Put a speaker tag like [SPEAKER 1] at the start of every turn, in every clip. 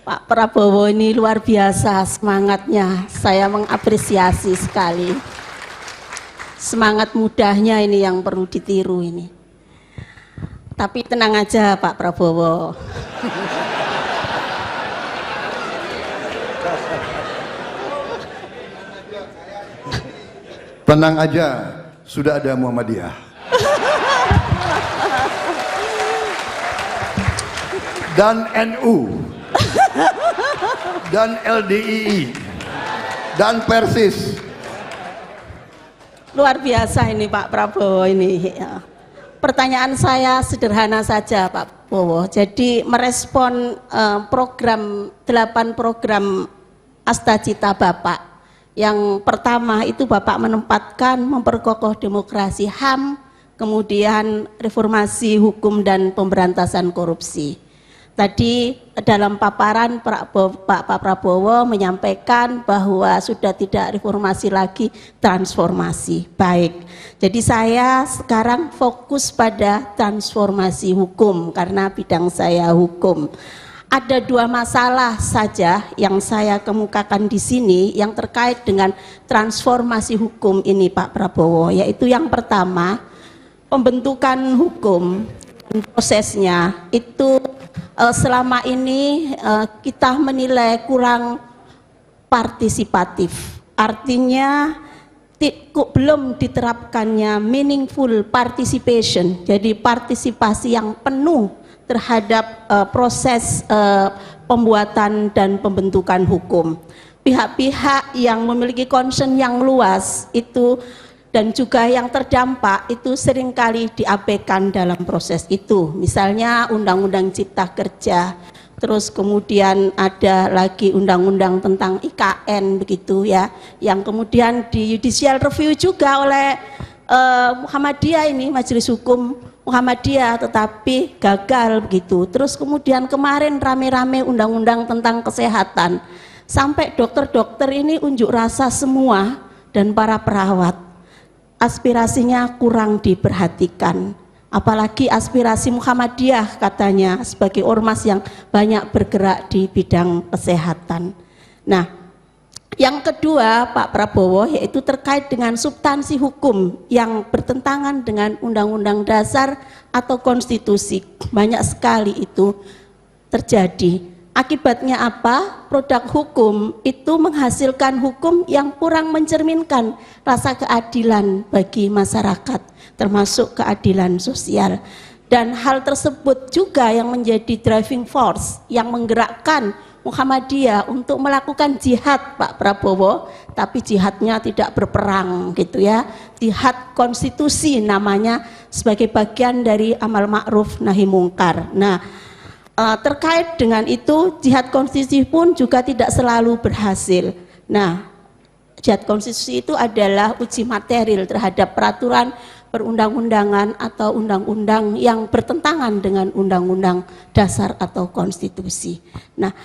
[SPEAKER 1] Pak Prabowo ini luar biasa semangatnya, saya mengapresiasi sekali. Semangat mudahnya ini yang perlu ditiru ini. Tapi tenang aja Pak Prabowo.
[SPEAKER 2] Tenang aja, sudah ada Muhammadiyah. Dan NU. Dan LDII. Dan Persis.
[SPEAKER 1] Luar biasa ini Pak Prabowo ini. Pertanyaan saya sederhana saja Pak Prabowo. Jadi merespon 8 program Astacita Bapak. Yang pertama itu Bapak menempatkan memperkokoh demokrasi HAM, kemudian reformasi hukum dan pemberantasan korupsi. Tadi dalam paparan Pak Prabowo menyampaikan bahwa sudah tidak reformasi lagi, transformasi. Baik, jadi saya sekarang fokus pada transformasi hukum karena bidang saya hukum. Ada 2 masalah saja yang saya kemukakan di sini yang terkait dengan transformasi hukum ini Pak Prabowo, yaitu yang pertama, pembentukan hukum prosesnya itu selama ini kita menilai kurang partisipatif, artinya belum diterapkannya meaningful participation, jadi partisipasi yang penuh terhadap proses pembuatan dan pembentukan hukum. Pihak-pihak yang memiliki concern yang luas itu dan juga yang terdampak itu seringkali diabaikan dalam proses itu. Misalnya Undang-Undang Cipta Kerja, terus kemudian ada lagi undang-undang tentang IKN begitu ya, yang kemudian di judicial review juga oleh Muhammadiyah ini, Majelis Hukum Muhammadiyah, tetapi gagal begitu. Terus kemudian kemarin rame-rame undang-undang tentang kesehatan, sampai dokter-dokter ini unjuk rasa semua dan para perawat. Aspirasinya kurang diperhatikan, apalagi aspirasi Muhammadiyah katanya sebagai ormas yang banyak bergerak di bidang kesehatan. Nah, yang kedua Pak Prabowo yaitu terkait dengan substansi hukum yang bertentangan dengan Undang-Undang Dasar atau konstitusi. Banyak sekali itu terjadi. Akibatnya apa? Produk hukum itu menghasilkan hukum yang kurang mencerminkan rasa keadilan bagi masyarakat, termasuk keadilan sosial. Dan hal tersebut juga yang menjadi driving force yang menggerakkan Muhammadiyah untuk melakukan jihad Pak Prabowo, tapi jihadnya tidak berperang gitu ya. Jihad konstitusi namanya, sebagai bagian dari amal ma'ruf nahi mungkar. Nah, terkait dengan itu jihad konstitusi pun juga tidak selalu berhasil. Nah, jihad konstitusi itu adalah uji material terhadap peraturan perundang-undangan atau undang-undang yang bertentangan dengan undang-undang dasar atau konstitusi. Nah,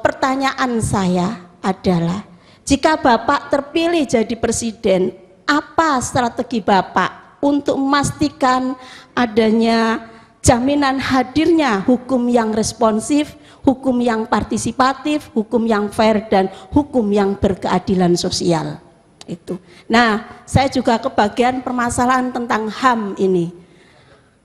[SPEAKER 1] pertanyaan saya adalah, jika Bapak terpilih jadi presiden, apa strategi Bapak untuk memastikan adanya jaminan hadirnya hukum yang responsif, hukum yang partisipatif, hukum yang fair, dan hukum yang berkeadilan sosial? Itu. Nah, saya juga kebagian permasalahan tentang HAM ini.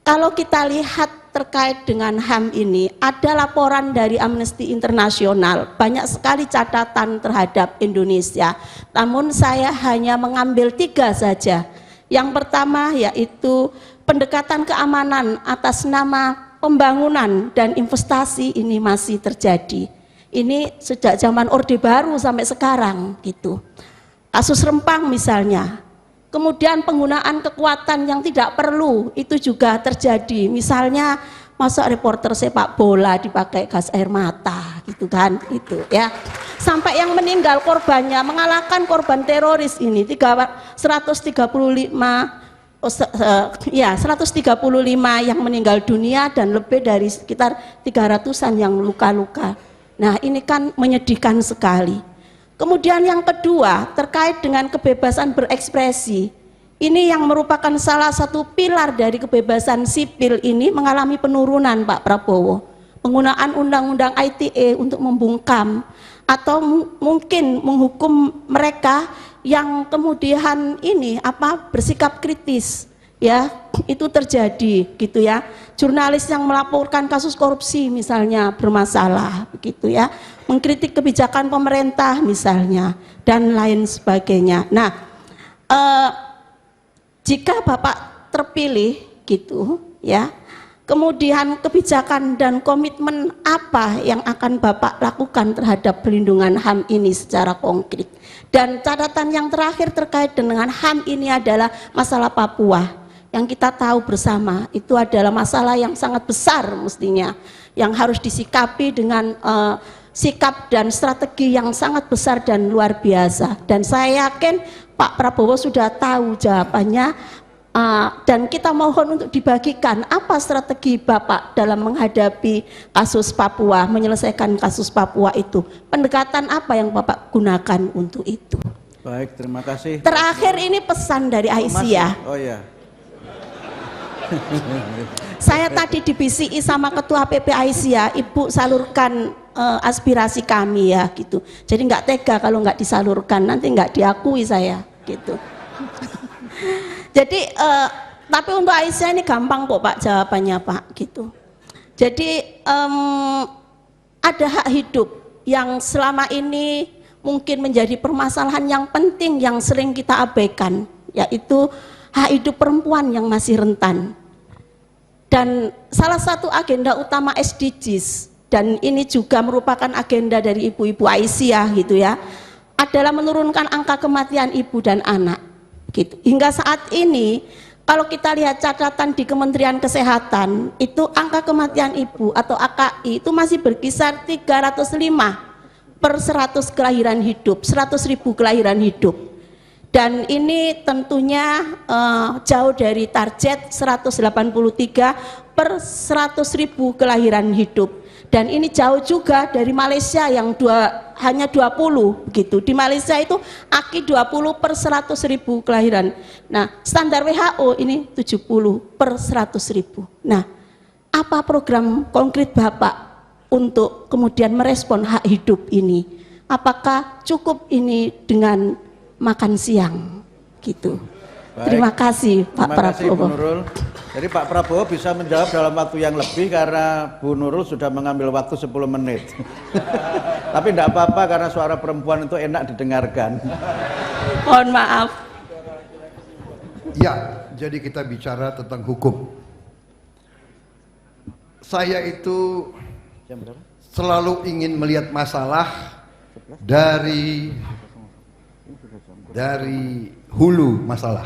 [SPEAKER 1] Kalau kita lihat terkait dengan HAM ini, ada laporan dari Amnesty International, banyak sekali catatan terhadap Indonesia. Namun saya hanya mengambil 3 saja. Yang pertama yaitu pendekatan keamanan atas nama pembangunan dan investasi ini masih terjadi. Ini sejak zaman Orde Baru sampai sekarang gitu. Kasus Rempang misalnya. Kemudian penggunaan kekuatan yang tidak perlu itu juga terjadi. Misalnya masa reporter sepak bola dipakai gas air mata gitu kan, itu ya. Sampai yang meninggal korbannya mengalahkan korban teroris ini 135 yang meninggal dunia dan lebih dari sekitar 300-an yang luka-luka. Nah, ini kan menyedihkan sekali. Kemudian yang kedua terkait dengan kebebasan berekspresi. Ini yang merupakan salah satu pilar dari kebebasan sipil ini mengalami penurunan Pak Prabowo. penggunaan undang-undang ITE untuk membungkam atau mungkin menghukum mereka yang kemudian bersikap kritis, ya, itu terjadi gitu ya. Jurnalis yang melaporkan kasus korupsi misalnya bermasalah begitu ya, mengkritik kebijakan pemerintah misalnya dan lain sebagainya. Nah, jika Bapak terpilih gitu ya, kemudian kebijakan dan komitmen apa yang akan Bapak lakukan terhadap perlindungan HAM ini secara konkret? Dan catatan yang terakhir terkait dengan HAM ini adalah masalah Papua. Yang kita tahu bersama itu adalah masalah yang sangat besar mestinya, yang harus disikapi dengan sikap dan strategi yang sangat besar dan luar biasa. Dan saya yakin Pak Prabowo sudah tahu jawabannya, dan kita mohon untuk dibagikan apa strategi Bapak dalam menghadapi kasus Papua, menyelesaikan kasus Papua itu. Pendekatan apa yang Bapak gunakan untuk itu?
[SPEAKER 3] Baik, terima kasih.
[SPEAKER 1] Terakhir ini pesan dari Aisyah.
[SPEAKER 3] Oh iya.
[SPEAKER 1] Saya tadi di BCI sama Ketua PP Aisyah, Ibu salurkan aspirasi kami ya gitu. Jadi nggak tega kalau nggak disalurkan, nanti nggak diakui saya gitu. Jadi tapi untuk Aisyah ini gampang kok Pak jawabannya Pak gitu. Jadi ada hak hidup yang selama ini mungkin menjadi permasalahan yang penting yang sering kita abaikan, yaitu hak hidup perempuan yang masih rentan. Dan salah satu agenda utama SDGs, dan ini juga merupakan agenda dari ibu-ibu Aisyah gitu ya, adalah menurunkan angka kematian ibu dan anak gitu. Hingga saat ini kalau kita lihat catatan di Kementerian Kesehatan, itu angka kematian ibu atau AKI itu masih berkisar 305 per 100 kelahiran hidup, 100.000 kelahiran hidup. Dan ini tentunya jauh dari target 183 per 100.000 kelahiran hidup. Dan ini jauh juga dari Malaysia yang hanya 20 begitu. Di Malaysia itu AKI 20 per 100.000 kelahiran. Nah, standar WHO ini 70 per 100.000. Nah, apa program konkret Bapak untuk kemudian merespon hak hidup ini? Apakah cukup ini dengan makan siang gitu?
[SPEAKER 3] Baik.
[SPEAKER 1] Terima kasih Pak
[SPEAKER 3] Terima kasih,
[SPEAKER 1] Prabowo.
[SPEAKER 3] Bu Nurul. Jadi Pak Prabowo bisa menjawab dalam waktu yang lebih karena Bu Nurul sudah mengambil waktu 10 menit. Tapi tidak apa-apa karena suara perempuan itu enak didengarkan.
[SPEAKER 1] Mohon maaf.
[SPEAKER 2] Ya, jadi kita bicara tentang hukum. Saya itu selalu ingin melihat masalah dari hulu masalah,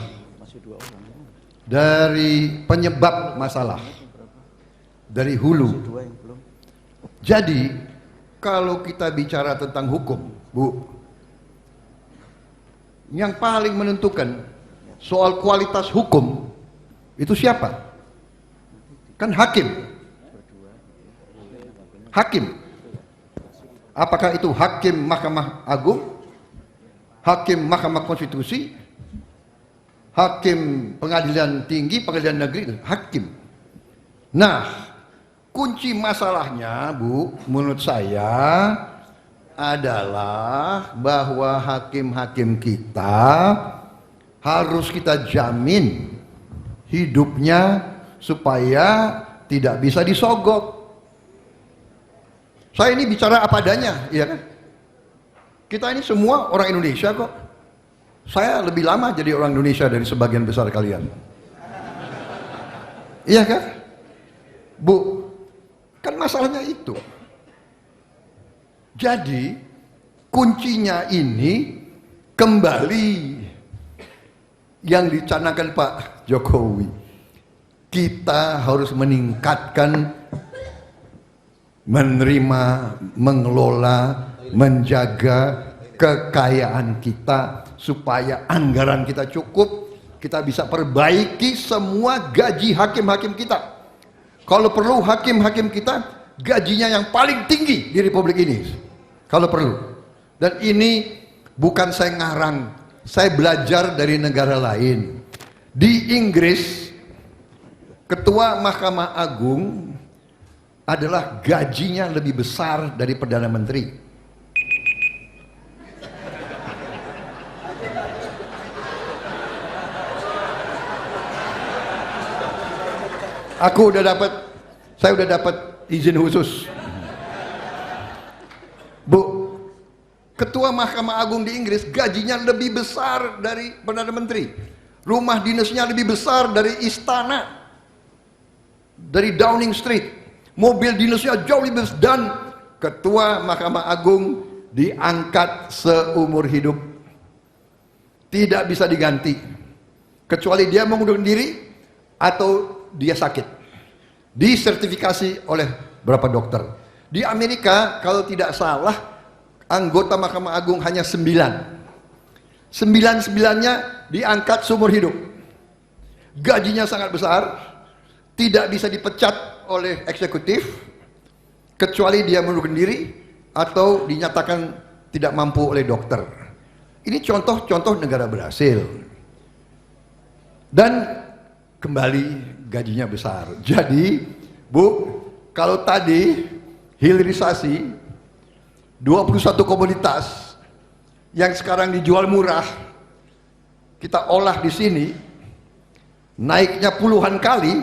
[SPEAKER 2] dari penyebab masalah, dari hulu. Jadi kalau kita bicara tentang hukum, Bu, yang paling menentukan soal kualitas hukum itu siapa? Kan hakim. Hakim. Apakah itu hakim Mahkamah Agung, hakim Mahkamah Konstitusi, hakim pengadilan tinggi, pengadilan negeri, hakim. Nah, kunci masalahnya, Bu, menurut saya adalah bahwa hakim-hakim kita harus kita jamin hidupnya supaya tidak bisa disogok. Saya ini bicara apa adanya, ya kan? Kita ini semua orang Indonesia kok. Saya lebih lama jadi orang Indonesia dari sebagian besar kalian. Iya kan? Bu, kan masalahnya itu. Jadi kuncinya ini kembali yang dicanangkan Pak Jokowi. Kita harus meningkatkan, menerima, mengelola, menjaga kekayaan kita supaya anggaran kita cukup, kita bisa perbaiki semua gaji hakim-hakim kita. Kalau perlu hakim-hakim kita gajinya yang paling tinggi di Republik ini, kalau perlu. Dan ini bukan saya ngarang, saya belajar dari negara lain. Di Inggris, Ketua Mahkamah Agung adalah gajinya lebih besar dari Perdana Menteri. Saya udah dapat izin khusus. Bu, Ketua Mahkamah Agung di Inggris gajinya lebih besar dari Perdana Menteri. Rumah dinasnya lebih besar dari istana, dari Downing Street. Mobil dinasnya jauh lebih besar, dan Ketua Mahkamah Agung diangkat seumur hidup. Tidak bisa diganti kecuali dia mengundurkan diri atau dia sakit. Disertifikasi oleh berapa dokter. Di Amerika kalau tidak salah anggota Mahkamah Agung hanya 9. 9-9-nya diangkat seumur hidup. Gajinya sangat besar, tidak bisa dipecat oleh eksekutif kecuali dia mengundurkan diri atau dinyatakan tidak mampu oleh dokter. Ini contoh-contoh negara berhasil. Dan kembali gajinya besar. Jadi, Bu, kalau tadi hilirisasi 21 komoditas yang sekarang dijual murah kita olah di sini, naiknya puluhan kali,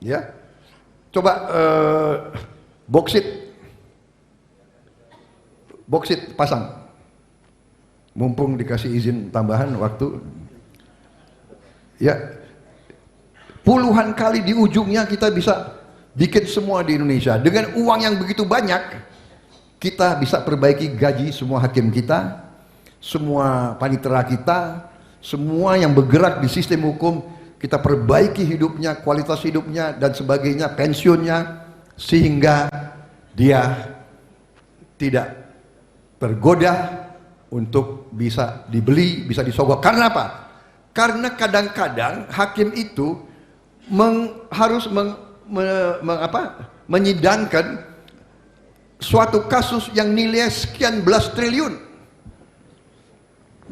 [SPEAKER 2] ya. Coba boksit pasang, mumpung dikasih izin tambahan waktu, ya. Puluhan kali di ujungnya kita bisa bikin semua di Indonesia dengan uang yang begitu banyak. Kita bisa perbaiki gaji semua hakim kita, semua panitera kita, semua yang bergerak di sistem hukum. Kita perbaiki hidupnya, kualitas hidupnya dan sebagainya, pensiunnya, sehingga dia tidak tergoda untuk bisa dibeli, bisa disogok. Karena apa? Karena kadang-kadang hakim itu harus menyidangkan suatu kasus yang nilai sekian belas triliun.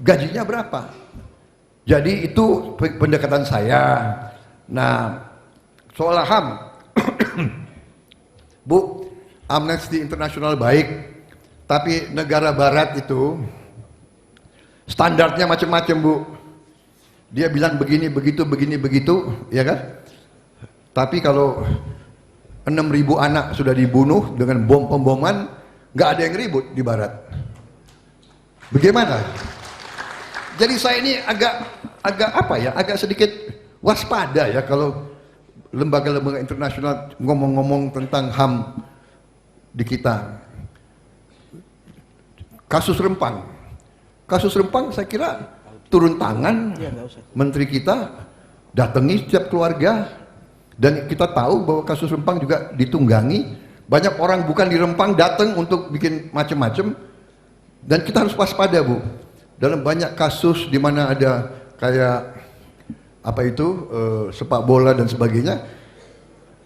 [SPEAKER 2] Gajinya berapa? Jadi itu pendekatan saya. Nah, soal HAM, Bu, Amnesty International baik, tapi negara Barat itu standarnya macam-macam, Bu. Dia bilang begini, begitu, ya kan? Tapi kalau 6.000 anak sudah dibunuh dengan pemboman, nggak ada yang ribut di Barat. Bagaimana? Jadi saya ini agak sedikit waspada ya kalau lembaga-lembaga internasional ngomong-ngomong tentang HAM di kita. Kasus Rempang saya kira turun tangan, menteri kita datangi setiap keluarga, dan kita tahu bahwa kasus Rempang juga ditunggangi. Banyak orang bukan di Rempang datang untuk bikin macam-macam, dan kita harus waspada, Bu. Dalam banyak kasus di mana ada kayak sepak bola dan sebagainya,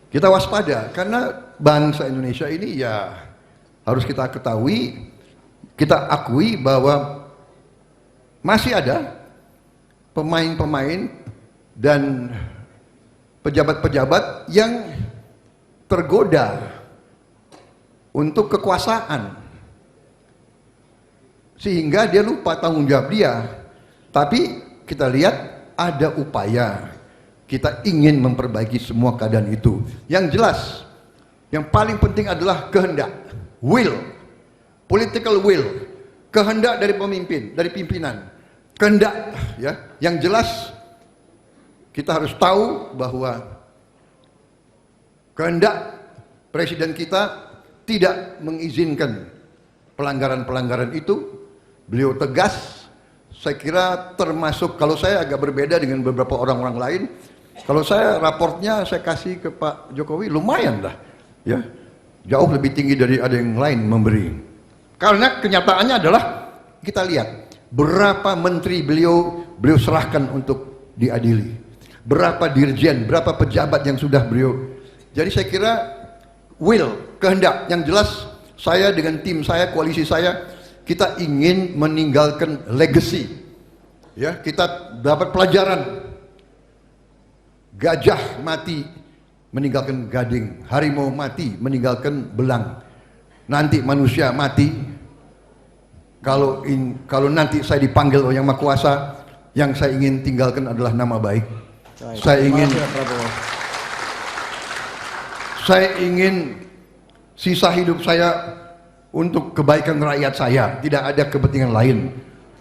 [SPEAKER 2] kita waspada karena bangsa Indonesia ini ya harus kita ketahui, kita akui bahwa masih ada pemain-pemain dan pejabat-pejabat yang tergoda untuk kekuasaan, sehingga dia lupa tanggung jawab dia. Tapi kita lihat ada upaya, kita ingin memperbaiki semua keadaan itu. Yang jelas, yang paling penting adalah kehendak, will, political will, kehendak dari pemimpin, dari pimpinan, kehendak, ya. Yang jelas kita harus tahu bahwa kehendak presiden kita tidak mengizinkan pelanggaran-pelanggaran itu. Beliau tegas. Saya kira termasuk, kalau saya agak berbeda dengan beberapa orang-orang lain, kalau saya raportnya saya kasih ke Pak Jokowi lumayan dah, ya, jauh lebih tinggi dari ada yang lain memberi. Karena kenyataannya adalah kita lihat berapa menteri beliau serahkan untuk diadili, berapa dirjen, berapa pejabat yang sudah beliau. Jadi saya kira will, kehendak yang jelas. Saya dengan tim saya, koalisi saya, kita ingin meninggalkan legacy, ya. Kita dapat pelajaran. Gajah mati meninggalkan gading, harimau mati meninggalkan belang. Nanti manusia mati, kalau nanti saya dipanggil oleh Yang Maha Kuasa, yang saya ingin tinggalkan adalah nama baik. Saya ingin sisa hidup saya untuk kebaikan rakyat saya, tidak ada kepentingan lain.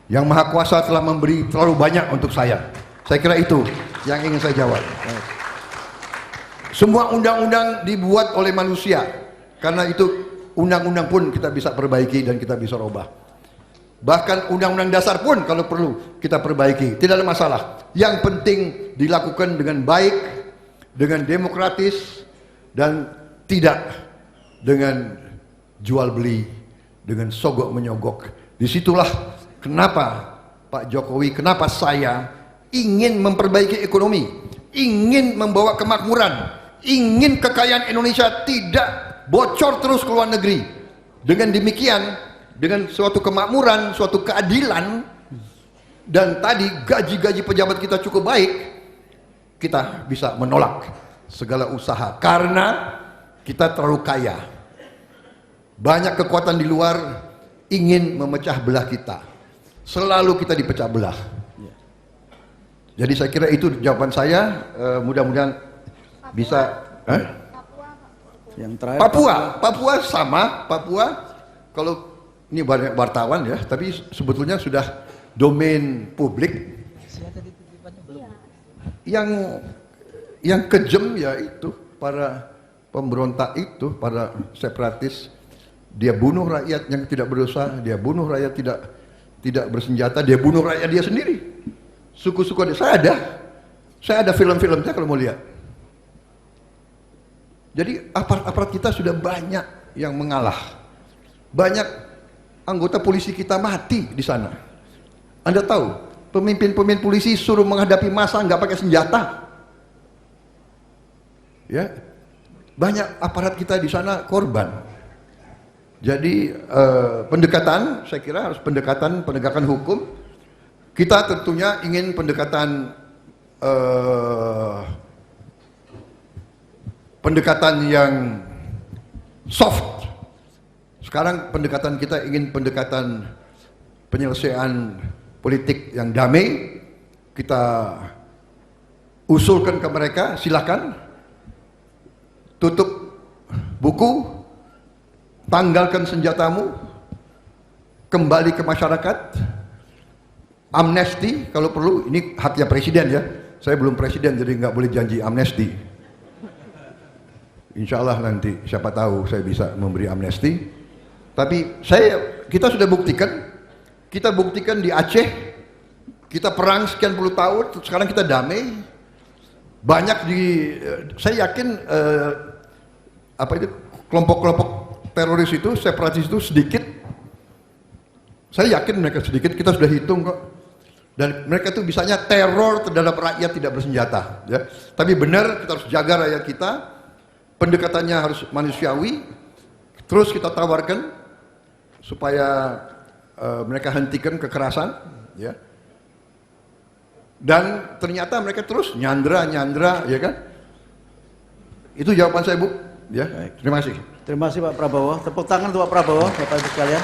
[SPEAKER 2] Yang Maha Kuasa telah memberi terlalu banyak untuk saya. Saya kira itu yang ingin saya jawab. Semua undang-undang dibuat oleh manusia, karena itu undang-undang pun kita bisa perbaiki dan kita bisa robah. Bahkan undang-undang dasar pun kalau perlu kita perbaiki, tidak ada masalah. Yang penting dilakukan dengan baik, dengan demokratis, dan tidak dengan jual beli, dengan sogok menyogok. Disitulah kenapa Pak Jokowi, kenapa saya ingin memperbaiki ekonomi, ingin membawa kemakmuran, ingin kekayaan Indonesia tidak bocor terus ke luar negeri. Dengan demikian, dengan suatu kemakmuran, suatu keadilan, dan tadi gaji-gaji pejabat kita cukup baik, kita bisa menolak segala usaha karena kita terlalu kaya. Banyak kekuatan di luar ingin memecah belah kita. Selalu kita dipecah belah. Jadi saya kira itu jawaban saya. Mudah-mudahan bisa.
[SPEAKER 3] Yang terakhir
[SPEAKER 2] Papua sama. Papua kalau ini banyak wartawan ya, tapi sebetulnya sudah domain publik. Yang kejam ya itu para pemberontak itu, para separatis. Dia bunuh rakyat yang tidak berdosa, dia bunuh rakyat tidak bersenjata, dia bunuh rakyat dia sendiri. Suku-suku dia. Saya ada film-filmnya kalau mau lihat. Jadi aparat-aparat kita sudah banyak yang mengalah. Banyak anggota polisi kita mati di sana. Anda tahu, pemimpin-pemimpin polisi suruh menghadapi massa nggak pakai senjata. Ya, banyak aparat kita di sana korban. Jadi pendekatan, saya kira harus penegakan hukum. Kita tentunya ingin pendekatan yang soft. Sekarang pendekatan kita ingin pendekatan penyelesaian politik yang damai. Kita usulkan ke mereka, silakan tutup buku, tanggalkan senjatamu, kembali ke masyarakat, amnesti kalau perlu. Ini haknya presiden ya, saya belum presiden jadi nggak boleh janji amnesti. Insya Allah nanti siapa tahu saya bisa memberi amnesti. Tapi kita sudah buktikan di Aceh, kita perang sekian puluh tahun, sekarang kita damai. Banyak saya yakin kelompok-kelompok teroris itu, separatis itu sedikit. Saya yakin mereka sedikit, kita sudah hitung kok. Dan mereka itu bisanya teror terhadap rakyat tidak bersenjata. Ya. Tapi benar kita harus jaga rakyat kita. Pendekatannya harus manusiawi. Terus kita tawarkan supaya mereka hentikan kekerasan. Ya. Dan ternyata mereka terus nyandra, ya kan? Itu jawaban saya, Bu. Ya. Terima kasih.
[SPEAKER 3] Terima kasih Pak Prabowo. Tepuk tangan untuk Pak Prabowo, Bapak Ibu sekalian.